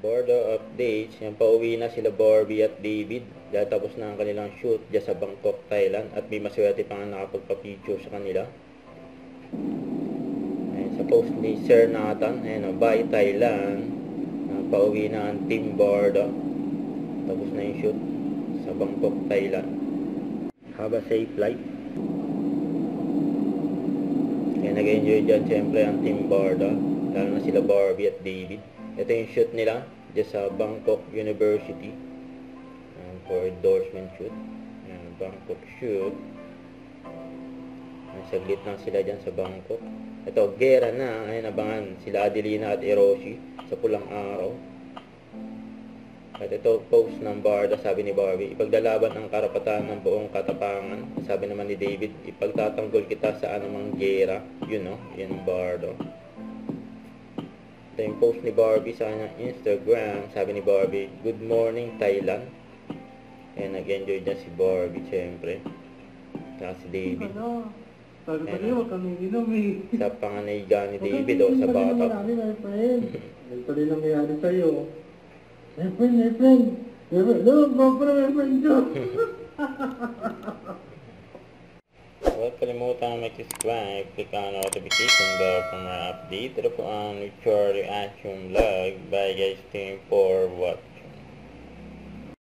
Bordo updates. Yan, pauwi na sila Barbie at David. Dahil tapos na ang kanilang shoot dyan sa Bangkok, Thailand. At may maswerte pa nga nakapagpa-picture sa kanila. Ayan, sa post ni Sir Nathan. Ayan, bye Thailand. Pauwi na ang Team Bordo. Tapos na yung shoot sa Bangkok, Thailand. Have a safe flight. Kaya nag-enjoy dyan siyempre ang Team Bordo. Lalo na sila Barbie at David. Ito yung shoot nila dyan sa Bangkok University. For endorsement shoot. Bangkok shoot. Saglit lang sila dyan sa Bangkok. Ito, gera na. Ayun, abangan sila Adelina at Hiroshi sa pulang araw. At ito, post ng Barda, sabi ni Barbie, ipaglalaban ang karapatan ng buong katapangan. Sabi naman ni David, ipagtatanggol kita sa anumang gera. Yun, no? Yun, Bardo. Ito yung post ni Barbie sa kanyang Instagram. Sabi ni Barbie, good morning, Thailand. Ayan, nag-enjoy dyan si Barbie, syempre. Saka si David. Sabi ko niyo, huwag kami inom eh. Sa panganayga ni David, o sa bata. My friend. Yan pala yung nangyayari sa'yo. My friend. My friend ko. Huwag kalimutan mag-subscribe, click on notification bell for more update. Ito po ang Victoria Reaction Vlog. Bye guys, team for what?